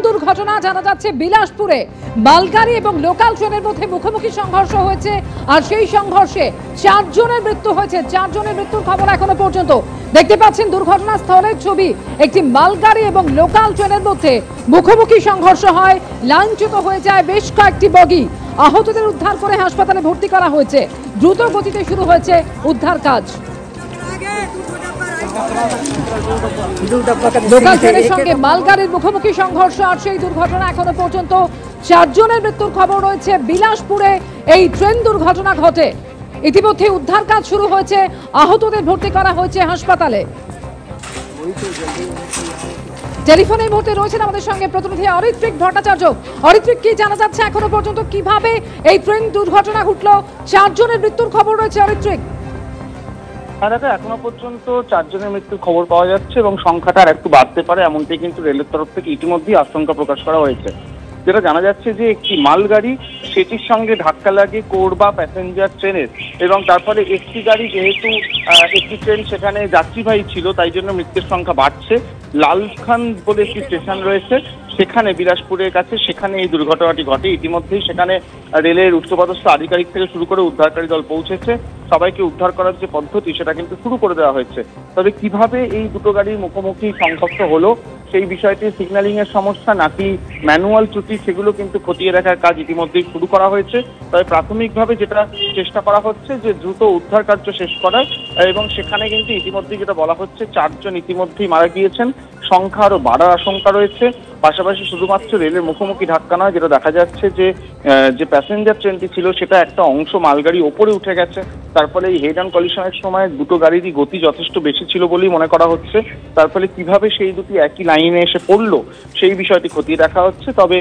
দুর্ঘটনা জানা যাচ্ছে বিলাসপুরে মালগাড়ি এবং লোকাল ট্রেনের মধ্যে মুখোমুখি সংঘর্ষ হয়েছে আর সেই সংঘর্ষে 4 জনের মৃত্যু হয়েছে। 4 জনের মৃত্যুর খবর এখনো পর্যন্ত। দেখতে পাচ্ছেন দুর্ঘটনাস্থলের ছবি। একটি মালগাড়ি এবং লোকাল ট্রেনের মধ্যে মুখোমুখি সংঘর্ষ হয়, লাইনচ্যুত হয়ে যায় বেশ কয়েকটি বগি। আহতদের উদ্ধার করে হাসপাতালে ভর্তি করা হয়েছে। দ্রুত গতিতে শুরু হয়েছে উদ্ধার কাজ। লোকাল ট্রেনের সঙ্গে মালগাড়ির মুখোমুখি সংঘর্ষ আর সেই দুর্ঘটনা এখনো পর্যন্ত 4 জনের মৃত্যুর খবর রয়েছে। বিলাসপুরে এই ট্রেন দুর্ঘটনা ঘটে। ইতিমধ্যে উদ্ধার কাজ শুরু হয়েছে, আহতদের ভর্তি করা হয়েছে হাসপাতালে। টেলিফোনে এই মুহূর্তে রয়েছেন আমাদের সঙ্গে প্রতিনিধি অরিত্রিক ভট্টাচার্য। অরিত্রিক, কি জানা যাচ্ছে এখনো পর্যন্ত, কিভাবে এই ট্রেন দুর্ঘটনা ঘটলো? 4 জনের মৃত্যুর খবর রয়েছে অরিত্রিক। দাদা, এখনো পর্যন্ত 4 জনের মৃত্যুর খবর পাওয়া যাচ্ছে এবং সংখ্যাটা আর একটু বাড়তে পারে এমনটাই কিন্তু রেলের তরফ থেকে ইতিমধ্যেই আশঙ্কা প্রকাশ করা হয়েছে। যেটা জানা যাচ্ছে যে একটি মালগাড়ি সেটির সঙ্গে ধাক্কা লাগে কোরবা প্যাসেঞ্জার ট্রেনের এবং তারপরে একটি গাড়ি, যেহেতু একটি ট্রেন সেখানে যাত্রীবাহী ছিল তাই জন্য মৃত্যুর সংখ্যা বাড়ছে। লালখান বলে একটি স্টেশন রয়েছে সেখানে, বিলাসপুরের কাছে, সেখানে এই দুর্ঘটনাটি ঘটে। ইতিমধ্যেই সেখানে রেলের উচ্চপদস্থ আধিকারিক থেকে শুরু করে উদ্ধারকারী দল পৌঁছেছে। সবাইকে উদ্ধার করার যে পদ্ধতি সেটা কিন্তু শুরু করে দেওয়া হয়েছে। তবে কিভাবে এই দুটো গাড়ির মুখোমুখি সংঘর্ষ হলো সেই বিষয়টি সিগন্যালিং এর সমস্যা নাকি ম্যানুয়াল ত্রুটি সেগুলো কিন্তু খতিয়ে দেখার কাজ ইতিমধ্যেই শুরু করা হয়েছে। তবে প্রাথমিকভাবে যেটা চেষ্টা করা হচ্ছে যে দ্রুত উদ্ধার কার্য শেষ করার, এবং সেখানে কিন্তু ইতিমধ্যেই যেটা বলা হচ্ছে 4 জন ইতিমধ্যেই মারা গিয়েছেন, সংখ্যা আরো বাড়ার আশঙ্কা রয়েছে। পাশাপাশি শুধুমাত্র রেলের মুখোমুখি ধাক্কা নয়, যেটা দেখা যাচ্ছে যে প্যাসেঞ্জার ট্রেনটি ছিল সেটা একটা অংশ মালগাড়ি ওপরে উঠে গেছে। তার ফলে এই হেড অন কলিশনের সময় দুটো গাড়িরই গতি যথেষ্ট বেশি ছিল বলেই মনে করা হচ্ছে। তার ফলে কিভাবে সেই দুটি একই লাইনে এসে পড়লো সেই বিষয়টি খতিয়ে দেখা হচ্ছে। তবে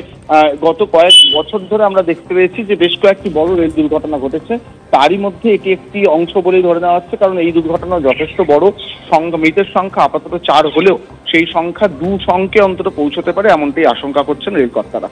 গত কয়েক বছর ধরে আমরা দেখতে পেয়েছি যে বেশ কয়েকটি বড় রেল দুর্ঘটনা ঘটেছে, তারই মধ্যে এটি একটি অংশ বলেই ধরে নেওয়া হচ্ছে। কারণ এই দুর্ঘটনা যথেষ্ট বড়, মৃতের সংখ্যা আপাতত 4 হলেও সেই সংখ্যা 2 অঙ্কে অন্তত পৌঁছতে পারে এমনটাই আশঙ্কা করছেন রেল কর্তারা।